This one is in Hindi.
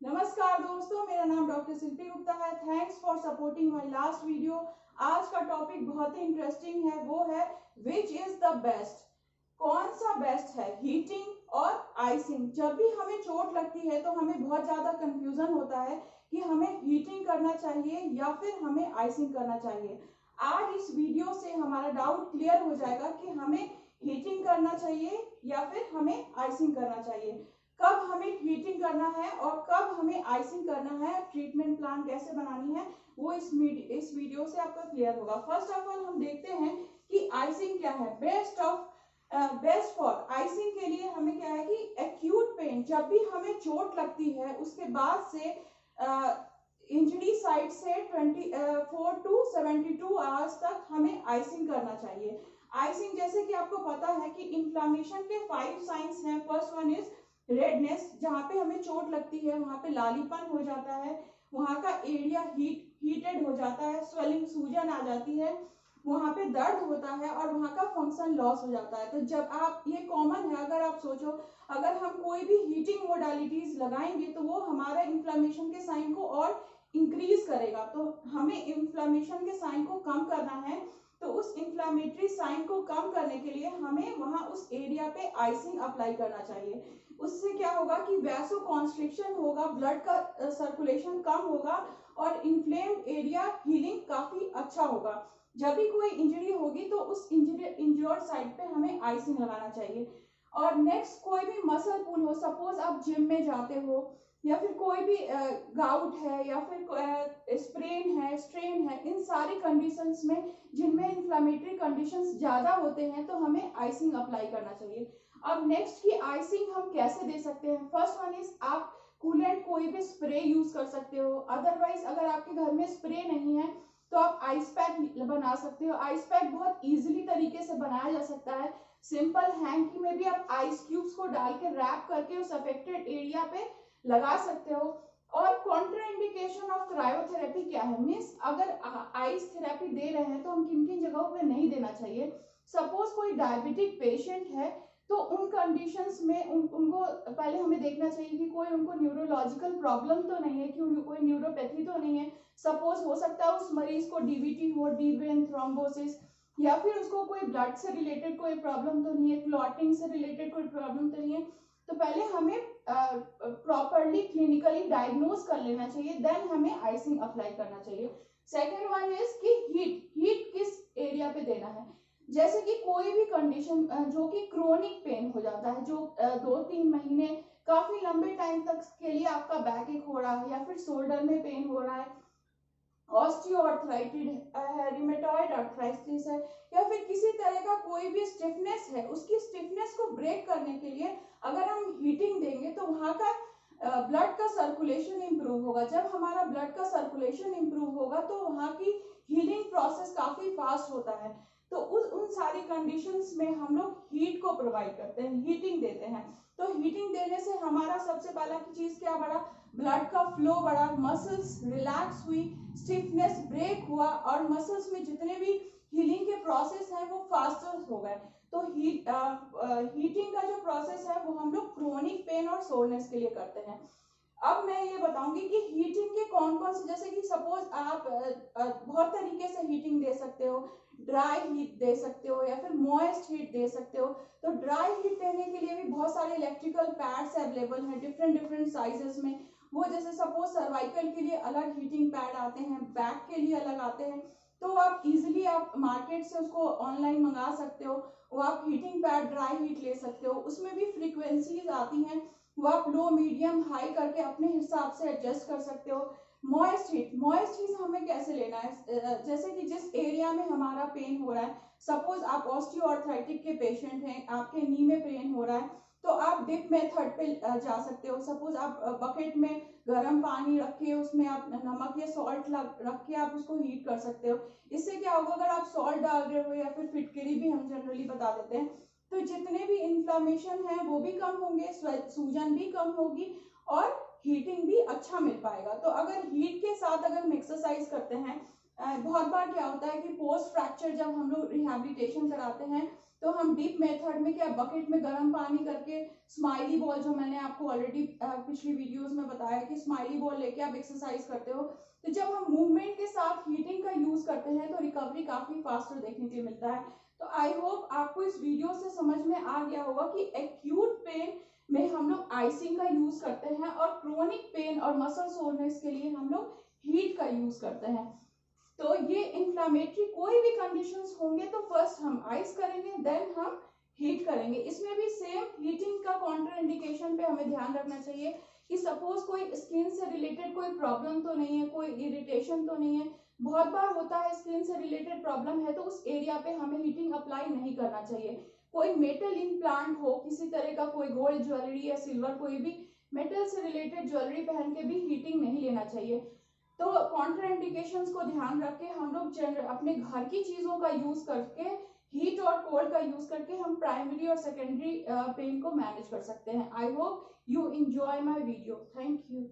नमस्कार दोस्तों, मेरा नाम डॉक्टर शिल्पी गुप्ता है। Thanks for supporting my last video. आज का टॉपिक बहुत ही इंटरेस्टिंग है, वो है विच इज द बेस्ट। कौन सा बेस्ट है, हीटिंग और आइसिंग। जब भी हमें चोट लगती है तो हमें बहुत ज्यादा कंफ्यूजन होता है कि हमें हीटिंग करना चाहिए या फिर हमें आइसिंग करना चाहिए। आज इस वीडियो से हमारा डाउट क्लियर हो जाएगा कि हमें हीटिंग करना चाहिए या फिर हमें आइसिंग करना चाहिए, कब हमें हीटिंग करना है और कब हमें आइसिंग करना है, ट्रीटमेंट प्लान कैसे बनानी है, वो इस वीडियो से आपका क्लियर होगा। फर्स्ट ऑफ ऑल हम देखते हैं कि आइसिंग क्या है। बेस्ट फॉर आइसिंग के लिए हमें क्या है कि एक्यूट पेन, जब भी हमें चोट लगती है उसके बाद से इंजरी साइट से 24 टू 72 आवर्स तक हमें आइसिंग करना चाहिए। आइसिंग जैसे कि आपको पता है कि इन्फ्लामेशन के 5 साइंस हैं। फर्स्ट वन इज रेडनेस, जहाँ पे हमें चोट लगती है वहां पे लालीपन हो जाता है, वहां का एरिया हीटेड हो जाता है, स्वेलिंग सूजन आ जाती है, वहां पे दर्द होता है और वहां का फंक्शन लॉस हो जाता है। तो जब आप, ये कॉमन है, अगर आप सोचो अगर हम कोई भी हीटिंग मोडालिटीज लगाएंगे तो वो हमारा इन्फ्लामेशन के साइन को और इंक्रीज करेगा। तो हमें इन्फ्लामेशन के साइन को कम करना है, तो उस इन्फ्लामेटरी साइन को कम करने के लिए हमें वहां उस एरिया पे आइसिंग अप्लाई करना चाहिए। उससे क्या होगा कि वैसो कॉन्स्ट्रिक्शन होगा, ब्लड का सर्कुलेशन कम होगा और इन्फ्लेम्ड एरिया हीलिंग काफी अच्छा होगा। जब भी कोई इंजरी होगी तो उस इंजर्ड साइड पे हमें आइसिंग लगाना चाहिए। और नेक्स्ट, कोई भी मसल पुल हो, सपोज आप जिम में जाते हो या फिर कोई भी गाउट है या फिर स्प्रेन है, स्ट्रेन है, इन सारी कंडीशंस में जिनमें इन्फ्लामेटरी कंडीशंस ज्यादा होते हैं तो हमें आइसिंग अप्लाई करना चाहिए। अब नेक्स्ट की आइसिंग हम कैसे दे सकते हैं। फर्स्ट वन इज आप कूलेंट कोई भी स्प्रे यूज कर सकते हो। अदरवाइज अगर आपके घर में स्प्रे नहीं है तो आप आइस पैक बना सकते हो। आइस पैक बहुत इजीली तरीके से बनाया जा सकता है। सिंपल हैंकी में भी आप आइस क्यूब्स को डाल के रैप करके उस अफेक्टेड एरिया पे लगा सकते हो। और कॉन्ट्राइंडिकेशन ऑफ क्रायोथेरेपी क्या है, मीन्स अगर आइस थेरेपी दे रहे हैं तो हम किन किन जगहों पे नहीं देना चाहिए। सपोज कोई डायबिटिक पेशेंट है तो उन कंडीशंस में उनको पहले हमें देखना चाहिए कि कोई उनको न्यूरोलॉजिकल प्रॉब्लम तो नहीं है, कि उनको कोई न्यूरोपैथी तो नहीं है। सपोज हो सकता है उस मरीज को डीवीटी हो, डीप वेन थ्रोम्बोसिस, या फिर उसको कोई ब्लड से रिलेटेड कोई प्रॉब्लम तो नहीं है, क्लॉटिंग से रिलेटेड कोई प्रॉब्लम तो नहीं है। तो पहले हमें प्रॉपरली क्लिनिकली डायग्नोज कर लेना चाहिए, देन हमें आइसिंग अप्लाई करना चाहिए। सेकेंड वन इज कि हीट किस एरिया पे देना है। जैसे कि कोई भी कंडीशन जो कि क्रोनिक पेन हो जाता है, जो 2-3 महीने काफी लंबे टाइम तक के लिए आपका बैक एक हो रहा है या फिर शोल्डर में पेन हो रहा है, ऑस्टियोआर्थराइटिस है, रिमेटॉइड आर्थराइटिस है, या फिर किसी तरह का कोई भी स्टिफनेस है, उसकी स्टिफनेस को ब्रेक करने के लिए अगर हम हीटिंग देंगे तो वहां का ब्लड का सर्कुलेशन इंप्रूव होगा। जब हमारा ब्लड का सर्कुलेशन इंप्रूव होगा तो वहां की हीलिंग प्रोसेस काफी फास्ट होता है। तो उन सारी कंडीशंस में हम लोग हीट को प्रोवाइड करते हैं, हीटिंग देते हैं। तो हीटिंग देने से हमारा सबसे पहला चीज क्या बढ़ा, ब्लड का फ्लो बढ़ा, मसल्स रिलैक्स हुई, स्टिफनेस ब्रेक हुआ और मसल्स में जितने भी हीलिंग के प्रोसेस हैं वो फास्टर हो गए। तो हीटिंग का जो प्रोसेस है वो हम लोग क्रोनिक पेन और सोरनेस के लिए करते हैं। अब मैं ये बताऊंगी कि हीटिंग के कौन कौन से, जैसे कि सपोज आप बहुत तरीके से हीटिंग दे सकते हो। ड्राई हीट दे सकते हो या फिर मॉइस्ट हीट दे सकते हो। तो ड्राई हीट देने के लिए भी बहुत सारे इलेक्ट्रिकल पैड्स अवेलेबल हैं डिफरेंट डिफरेंट साइजेस में। वो जैसे सपोज सर्वाइकल के लिए अलग हीटिंग पैड आते हैं, बैक के लिए अलग आते हैं, तो आप इजीली आप मार्केट से उसको ऑनलाइन मंगा सकते हो। वो आप हीटिंग पैड ड्राई हीट ले सकते हो, उसमें भी फ्रीक्वेंसीज आती हैं, वो आप लो मीडियम हाई करके अपने हिसाब से एडजस्ट कर सकते हो। मॉइस्ट हीट हमें कैसे लेना है, जैसे कि जिस एरिया में हमारा पेन हो रहा है, सपोज आप ऑस्टियोआर्थराइटिक के पेशेंट हैं, आपके नी में पेन हो रहा है, तो आप डिप मेथड पे जा सकते हो। सपोज आप बकेट में गर्म पानी रख के उसमें आप नमक या सॉल्ट रख के आप उसको हीट कर सकते हो। इससे क्या होगा, अगर आप सॉल्ट डाल रहे हो या फिर फिटकरी भी हम जनरली बता देते हैं, तो जितने भी इन्फ्लामेशन है वो भी कम होंगे, सूजन भी कम होगी और हीटिंग भी अच्छा मिल पाएगा। तो अगर हीट के साथ अगर हम एक्सरसाइज करते हैं, बहुत बार क्या होता है कि पोस्ट फ्रैक्चर जब हम लोग रिहैबिलिटेशन कराते हैं तो हम डीप मेथड में क्या, बकेट में गर्म पानी करके स्माइली बॉल, जो मैंने आपको ऑलरेडी पिछली वीडियोस में बताया कि स्माइली बॉल लेके आप एक्सरसाइज करते हो, तो जब हम मूवमेंट के साथ हीटिंग का यूज करते हैं तो रिकवरी काफी फास्टर देखने के मिलता है। तो आई होप आपको इस वीडियो से समझ में आ गया होगा कि एक्यूट पेन में हम लोग आइसिंग का यूज करते हैं और क्रोनिक पेन और मसल सोरनेस के लिए हम लोग हीट का यूज करते हैं। तो ये इन्फ्लामेटरी कोई भी कंडीशंस होंगे तो फर्स्ट हम आइस करेंगे, देन हम हीट करेंगे। इसमें भी सेम हीटिंग का कॉन्ट्रा इंडिकेशन पे हमें ध्यान रखना चाहिए कि सपोज कोई स्किन से रिलेटेड कोई प्रॉब्लम तो नहीं है, कोई इरिटेशन तो नहीं है। बहुत बार होता है स्किन से रिलेटेड प्रॉब्लम है तो उस एरिया पे हमें हीटिंग अप्लाई नहीं करना चाहिए। कोई मेटल इम्प्लांट हो, किसी तरह का कोई गोल्ड ज्वेलरी या सिल्वर, कोई भी मेटल से रिलेटेड ज्वेलरी पहन के भी हीटिंग नहीं लेना चाहिए। तो कॉन्ट्राइंडिकेशंस को ध्यान रख के हम लोग अपने घर की चीजों का यूज करके, हीट और कोल्ड का यूज करके हम प्राइमरी और सेकेंडरी पेन को मैनेज कर सकते हैं। I hope you enjoy my video. Thank you.